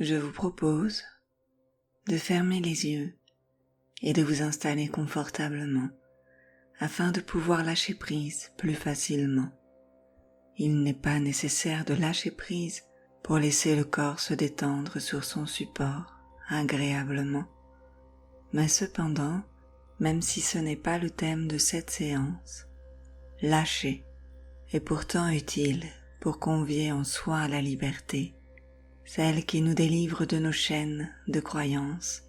je vous propose de fermer les yeux et de vous installer confortablement afin de pouvoir lâcher prise plus facilement. Il n'est pas nécessaire de lâcher prise pour laisser le corps se détendre sur son support agréablement. Mais cependant, même si ce n'est pas le thème de cette séance, lâcher est pourtant utile pour convier en soi à la liberté, celle qui nous délivre de nos chaînes de croyances,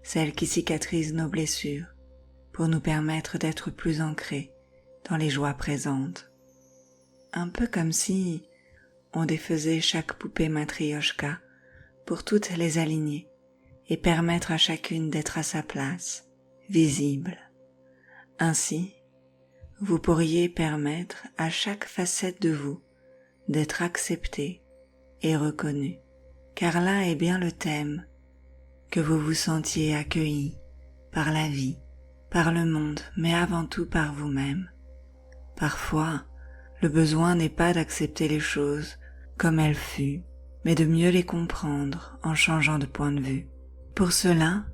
celle qui cicatrise nos blessures pour nous permettre d'être plus ancrés dans les joies présentes. Un peu comme si on défaisait chaque poupée matrioshka pour toutes les aligner et permettre à chacune d'être à sa place, visible. Ainsi, vous pourriez permettre à chaque facette de vous d'être acceptée et reconnue, car là est bien le thème, que vous vous sentiez accueilli par la vie, par le monde, mais avant tout par vous-même. Parfois, le besoin n'est pas d'accepter les choses comme elles furent, mais de mieux les comprendre en changeant de point de vue. Pour cela,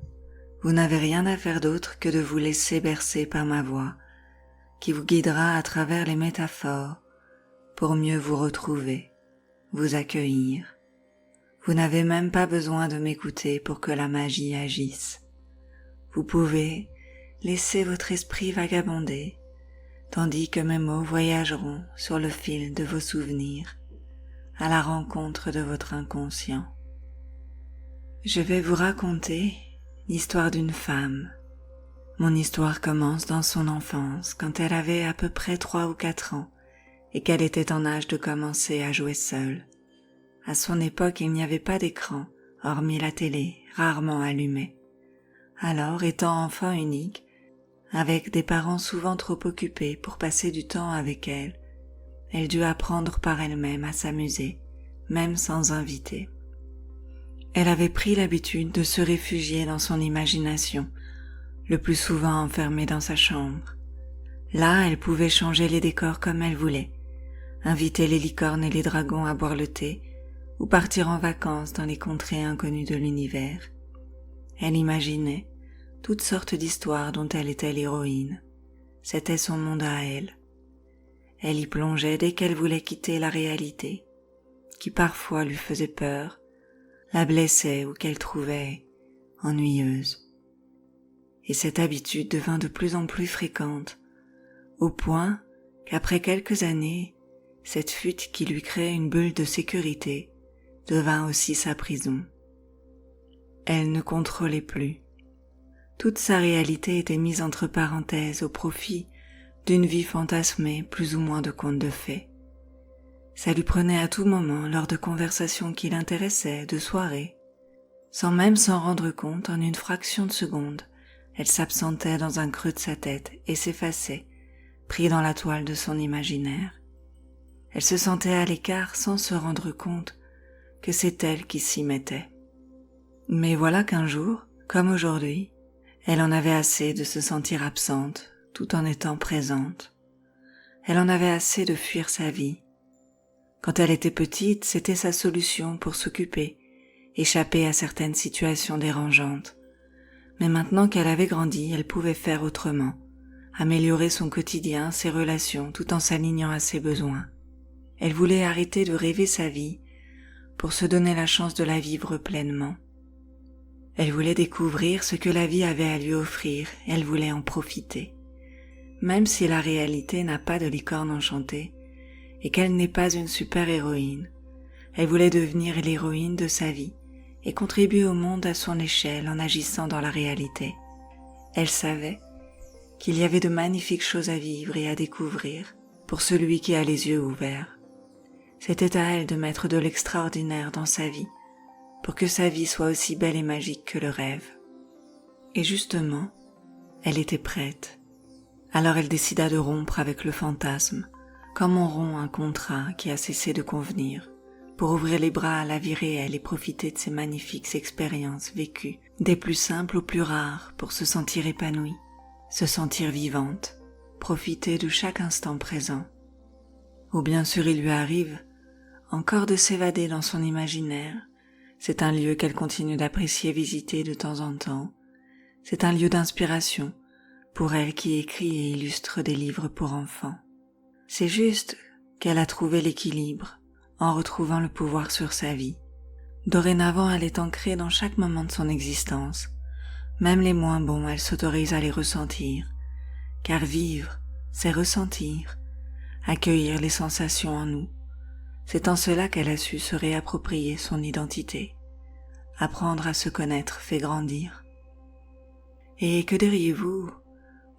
vous n'avez rien à faire d'autre que de vous laisser bercer par ma voix, qui vous guidera à travers les métaphores pour mieux vous retrouver, vous accueillir. Vous n'avez même pas besoin de m'écouter pour que la magie agisse. Vous pouvez laisser votre esprit vagabonder, tandis que mes mots voyageront sur le fil de vos souvenirs, à la rencontre de votre inconscient. Je vais vous raconter l'histoire d'une femme. Mon histoire commence dans son enfance, quand elle avait à peu près 3 ou 4 ans, et qu'elle était en âge de commencer à jouer seule. À son époque, il n'y avait pas d'écran, hormis la télé, rarement allumée. Alors, étant enfant unique, avec des parents souvent trop occupés pour passer du temps avec elle, elle dut apprendre par elle-même à s'amuser, même sans invité. Elle avait pris l'habitude de se réfugier dans son imagination, le plus souvent enfermée dans sa chambre. Là, elle pouvait changer les décors comme elle voulait, inviter les licornes et les dragons à boire le thé, ou partir en vacances dans les contrées inconnues de l'univers. Elle imaginait toutes sortes d'histoires dont elle était l'héroïne. C'était son monde à elle. Elle y plongeait dès qu'elle voulait quitter la réalité, qui parfois lui faisait peur, la blessait ou qu'elle trouvait ennuyeuse. Et cette habitude devint de plus en plus fréquente, au point qu'après quelques années, cette fuite qui lui créait une bulle de sécurité devint aussi sa prison. Elle ne contrôlait plus. Toute sa réalité était mise entre parenthèses au profit d'une vie fantasmée plus ou moins de contes de fées. Ça lui prenait à tout moment lors de conversations qui l'intéressaient, de soirées. Sans même s'en rendre compte, en une fraction de seconde, elle s'absentait dans un creux de sa tête et s'effaçait, pris dans la toile de son imaginaire. Elle se sentait à l'écart sans se rendre compte que c'est elle qui s'y mettait. Mais voilà qu'un jour, comme aujourd'hui, elle en avait assez de se sentir absente tout en étant présente. Elle en avait assez de fuir sa vie. Quand elle était petite, c'était sa solution pour s'occuper, échapper à certaines situations dérangeantes. Mais maintenant qu'elle avait grandi, elle pouvait faire autrement, améliorer son quotidien, ses relations, tout en s'alignant à ses besoins. Elle voulait arrêter de rêver sa vie pour se donner la chance de la vivre pleinement. Elle voulait découvrir ce que la vie avait à lui offrir, elle voulait en profiter. Même si la réalité n'a pas de licorne enchantée et qu'elle n'est pas une super-héroïne, elle voulait devenir l'héroïne de sa vie et contribuer au monde à son échelle en agissant dans la réalité. Elle savait qu'il y avait de magnifiques choses à vivre et à découvrir pour celui qui a les yeux ouverts. C'était à elle de mettre de l'extraordinaire dans sa vie, pour que sa vie soit aussi belle et magique que le rêve. Et justement, elle était prête. Alors elle décida de rompre avec le fantasme, comme on rompt un contrat qui a cessé de convenir, pour ouvrir les bras à la vie réelle et profiter de ces magnifiques expériences vécues, des plus simples aux plus rares, pour se sentir épanouie, se sentir vivante, profiter de chaque instant présent. Ou bien sûr il lui arrive encore de s'évader dans son imaginaire, C'est un lieu qu'elle continue d'apprécier visiter de temps en temps. C'est un lieu d'inspiration pour elle qui écrit et illustre des livres pour enfants. C'est juste qu'elle a trouvé l'équilibre en retrouvant le pouvoir sur sa vie. Dorénavant, elle est ancrée dans chaque moment de son existence. Même les moins bons, elle s'autorise à les ressentir. Car vivre, c'est ressentir, accueillir les sensations en nous. C'est en cela qu'elle a su se réapproprier son identité. Apprendre à se connaître fait grandir. Et que diriez-vous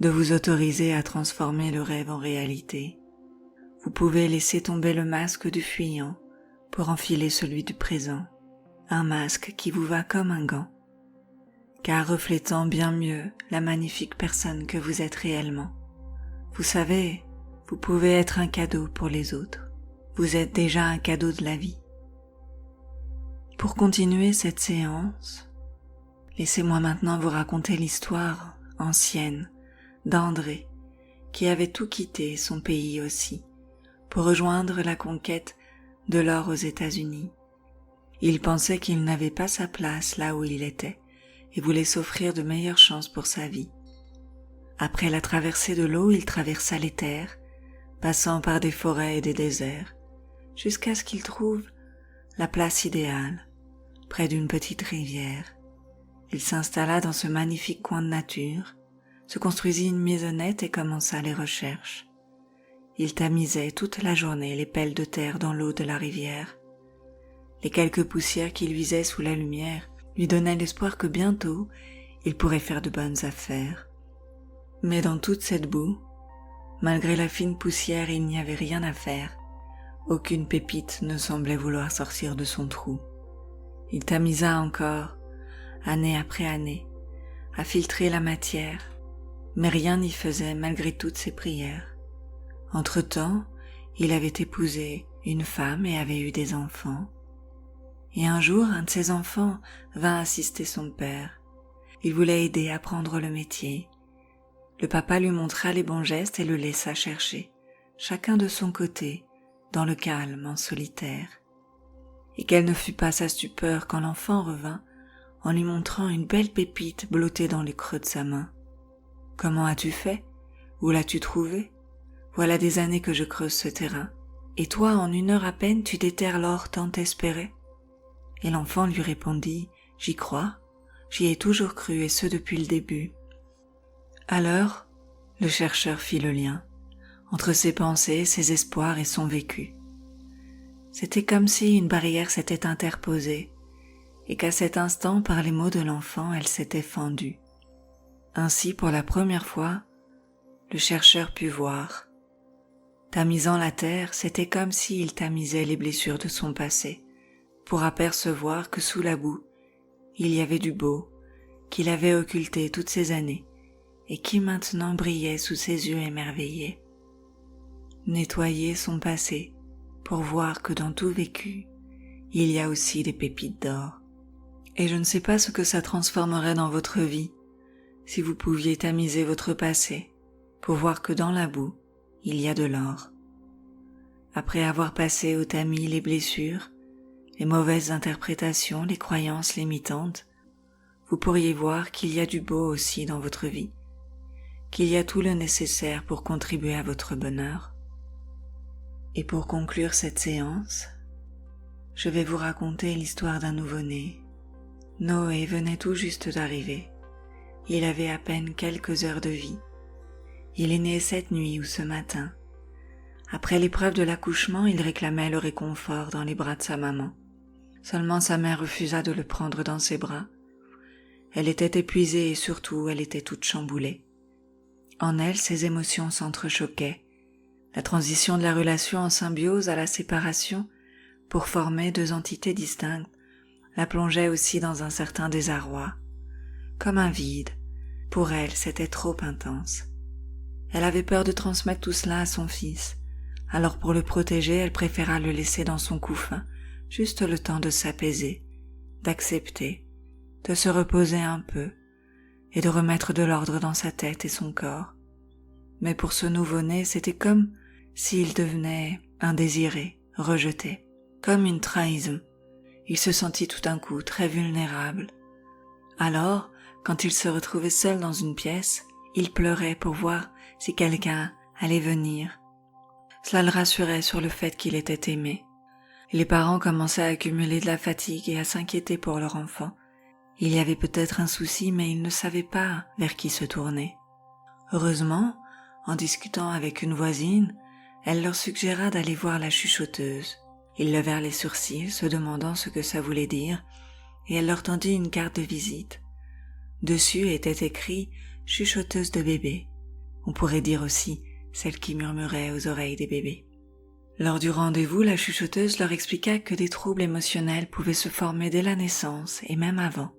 de vous autoriser à transformer le rêve en réalité? Vous pouvez laisser tomber le masque du fuyant pour enfiler celui du présent, un masque qui vous va comme un gant, car reflétant bien mieux la magnifique personne que vous êtes réellement. Vous savez, vous pouvez être un cadeau pour les autres. Vous êtes déjà un cadeau de la vie. Pour continuer cette séance, laissez-moi maintenant vous raconter l'histoire ancienne d'André, qui avait tout quitté, son pays aussi, pour rejoindre la conquête de l'or aux États-Unis. Il pensait qu'il n'avait pas sa place là où il était et voulait s'offrir de meilleures chances pour sa vie. Après la traversée de l'eau, il traversa les terres, passant par des forêts et des déserts, jusqu'à ce qu'il trouve la place idéale, près d'une petite rivière. Il s'installa dans ce magnifique coin de nature, se construisit une maisonnette et commença les recherches. Il tamisait toute la journée les pelles de terre dans l'eau de la rivière. Les quelques poussières qui luisaient sous la lumière lui donnaient l'espoir que bientôt il pourrait faire de bonnes affaires. Mais dans toute cette boue, malgré la fine poussière, il n'y avait rien à faire. Aucune pépite ne semblait vouloir sortir de son trou. Il tamisa encore, année après année, à filtrer la matière, mais rien n'y faisait malgré toutes ses prières. Entre-temps, il avait épousé une femme et avait eu des enfants. Et un jour, un de ses enfants vint assister son père. Il voulait aider à apprendre le métier. Le papa lui montra les bons gestes et le laissa chercher, chacun de son côté, dans le calme, en solitaire. Et quelle ne fut pas sa stupeur quand l'enfant revint en lui montrant une belle pépite blottée dans le creux de sa main. « Comment as-tu fait? Où l'as-tu trouvée? Voilà des années que je creuse ce terrain, et toi, en 1 heure à peine, tu déterres l'or tant espéré. » Et l'enfant lui répondit, « J'y crois, j'y ai toujours cru, et ce depuis le début. » Alors, le chercheur fit le lien entre ses pensées, ses espoirs et son vécu. C'était comme si une barrière s'était interposée et qu'à cet instant, par les mots de l'enfant, elle s'était fendue. Ainsi, pour la première fois, le chercheur put voir. Tamisant la terre, c'était comme s'il tamisait les blessures de son passé, pour apercevoir que sous la boue, il y avait du beau, qu'il avait occulté toutes ces années, et qui maintenant brillait sous ses yeux émerveillés. Nettoyer son passé pour voir que dans tout vécu, il y a aussi des pépites d'or. Et je ne sais pas ce que ça transformerait dans votre vie si vous pouviez tamiser votre passé pour voir que dans la boue, il y a de l'or. Après avoir passé au tamis les blessures, les mauvaises interprétations, les croyances limitantes, vous pourriez voir qu'il y a du beau aussi dans votre vie, qu'il y a tout le nécessaire pour contribuer à votre bonheur. Et pour conclure cette séance, je vais vous raconter l'histoire d'un nouveau-né. Noé venait tout juste d'arriver. Il avait à peine quelques heures de vie. Il est né cette nuit ou ce matin. Après l'épreuve de l'accouchement, il réclamait le réconfort dans les bras de sa maman. Seulement sa mère refusa de le prendre dans ses bras. Elle était épuisée et surtout elle était toute chamboulée. En elle, ses émotions s'entrechoquaient. La transition de la relation en symbiose à la séparation pour former 2 entités distinctes la plongeait aussi dans un certain désarroi. Comme un vide, pour elle c'était trop intense. Elle avait peur de transmettre tout cela à son fils, alors pour le protéger, elle préféra le laisser dans son couffin, juste le temps de s'apaiser, d'accepter, de se reposer un peu et de remettre de l'ordre dans sa tête et son corps. Mais pour ce nouveau-né, c'était comme s'il devenait indésiré, rejeté, comme une trahison, il se sentit tout d'un coup très vulnérable. Alors, quand il se retrouvait seul dans une pièce, il pleurait pour voir si quelqu'un allait venir. Cela le rassurait sur le fait qu'il était aimé. Les parents commençaient à accumuler de la fatigue et à s'inquiéter pour leur enfant. Il y avait peut-être un souci, mais ils ne savaient pas vers qui se tourner. Heureusement, en discutant avec une voisine, elle leur suggéra d'aller voir la chuchoteuse. Ils levèrent les sourcils, se demandant ce que ça voulait dire, et elle leur tendit une carte de visite. Dessus était écrit « chuchoteuse de bébé ». On pourrait dire aussi celle qui murmurait aux oreilles des bébés. Lors du rendez-vous, la chuchoteuse leur expliqua que des troubles émotionnels pouvaient se former dès la naissance et même avant.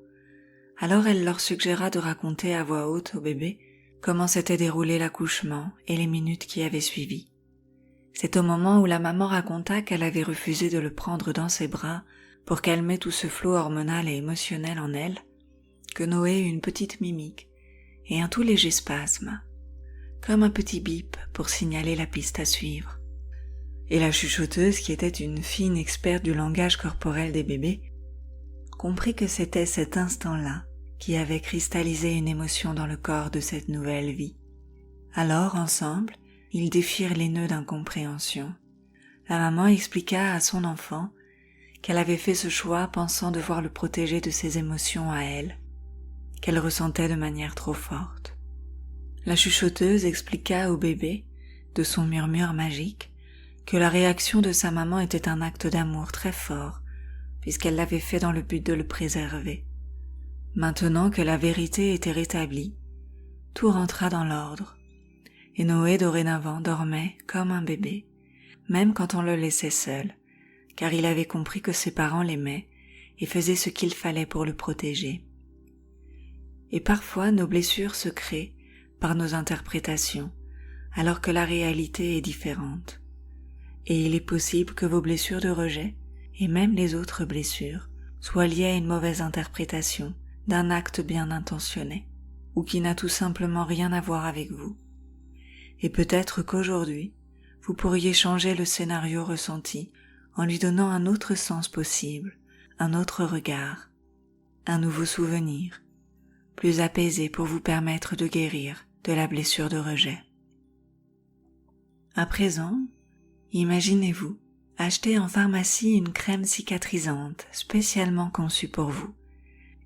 Alors elle leur suggéra de raconter à voix haute au bébé comment s'était déroulé l'accouchement et les minutes qui avaient suivi. C'est au moment où la maman raconta qu'elle avait refusé de le prendre dans ses bras pour calmer tout ce flot hormonal et émotionnel en elle, que Noé eut une petite mimique et un tout léger spasme, comme un petit bip pour signaler la piste à suivre. Et la chuchoteuse, qui était une fine experte du langage corporel des bébés, comprit que c'était cet instant-là qui avait cristallisé une émotion dans le corps de cette nouvelle vie. Alors, ensemble, ils défirent les nœuds d'incompréhension. La maman expliqua à son enfant qu'elle avait fait ce choix pensant devoir le protéger de ses émotions à elle, qu'elle ressentait de manière trop forte. La chuchoteuse expliqua au bébé, de son murmure magique, que la réaction de sa maman était un acte d'amour très fort, puisqu'elle l'avait fait dans le but de le préserver. Maintenant que la vérité était rétablie, tout rentra dans l'ordre, et Noé dorénavant dormait comme un bébé, même quand on le laissait seul, car il avait compris que ses parents l'aimaient et faisaient ce qu'il fallait pour le protéger. Et parfois nos blessures se créent par nos interprétations, alors que la réalité est différente. Et il est possible que vos blessures de rejet, et même les autres blessures, soient liées à une mauvaise interprétation d'un acte bien intentionné, ou qui n'a tout simplement rien à voir avec vous. Et peut-être qu'aujourd'hui, vous pourriez changer le scénario ressenti en lui donnant un autre sens possible, un autre regard, un nouveau souvenir, plus apaisé pour vous permettre de guérir de la blessure de rejet. À présent, imaginez-vous acheter en pharmacie une crème cicatrisante spécialement conçue pour vous.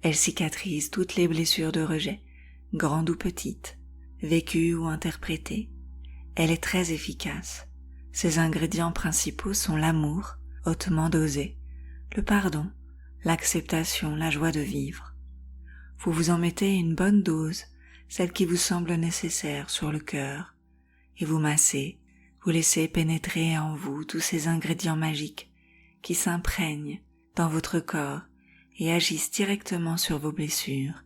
Elle cicatrise toutes les blessures de rejet, grandes ou petites, vécues ou interprétées. Elle est très efficace. Ses ingrédients principaux sont l'amour, hautement dosé, le pardon, l'acceptation, la joie de vivre. Vous vous en mettez une bonne dose, celle qui vous semble nécessaire sur le cœur, et vous massez, vous laissez pénétrer en vous tous ces ingrédients magiques qui s'imprègnent dans votre corps et agissent directement sur vos blessures.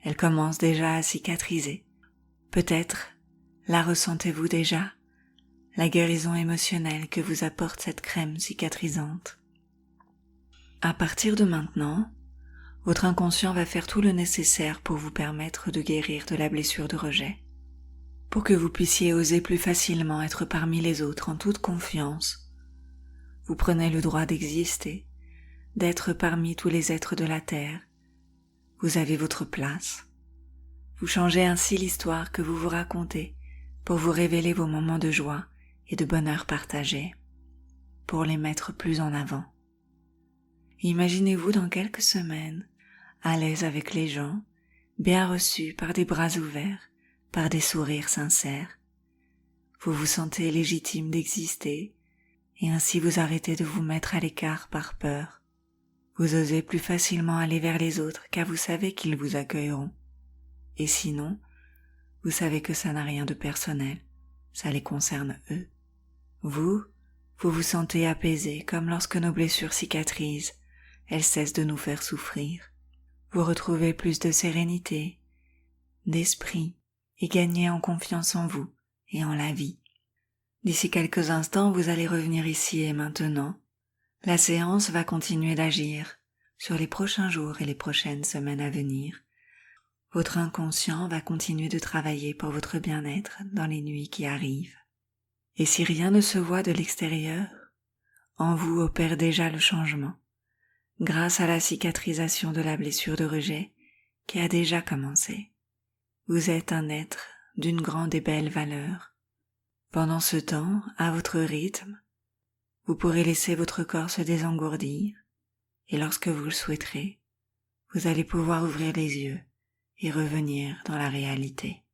Elles commencent déjà à cicatriser. Peut-être la ressentez-vous déjà, la guérison émotionnelle que vous apporte cette crème cicatrisante. À partir de maintenant, votre inconscient va faire tout le nécessaire pour vous permettre de guérir de la blessure de rejet, pour que vous puissiez oser plus facilement être parmi les autres en toute confiance. Vous prenez le droit d'exister, d'être parmi tous les êtres de la terre. Vous avez votre place. Vous changez ainsi l'histoire que vous vous racontez pour vous révéler vos moments de joie et de bonheur partagés, pour les mettre plus en avant. Imaginez-vous dans quelques semaines, à l'aise avec les gens, bien reçus par des bras ouverts, par des sourires sincères. Vous vous sentez légitime d'exister et ainsi vous arrêtez de vous mettre à l'écart par peur. Vous osez plus facilement aller vers les autres car vous savez qu'ils vous accueilleront. Et sinon, vous savez que ça n'a rien de personnel, ça les concerne eux. Vous vous sentez apaisé comme lorsque nos blessures cicatrisent, elles cessent de nous faire souffrir. Vous retrouvez plus de sérénité, d'esprit et gagnez en confiance en vous et en la vie. D'ici quelques instants, vous allez revenir ici et maintenant. La séance va continuer d'agir sur les prochains jours et les prochaines semaines à venir. Votre inconscient va continuer de travailler pour votre bien-être dans les nuits qui arrivent. Et si rien ne se voit de l'extérieur, en vous opère déjà le changement. grâce à la cicatrisation de la blessure de rejet qui a déjà commencé. Vous êtes un être d'une grande et belle valeur. Pendant ce temps, à votre rythme, vous pourrez laisser votre corps se désengourdir et lorsque vous le souhaiterez, vous allez pouvoir ouvrir les yeux et revenir dans la réalité.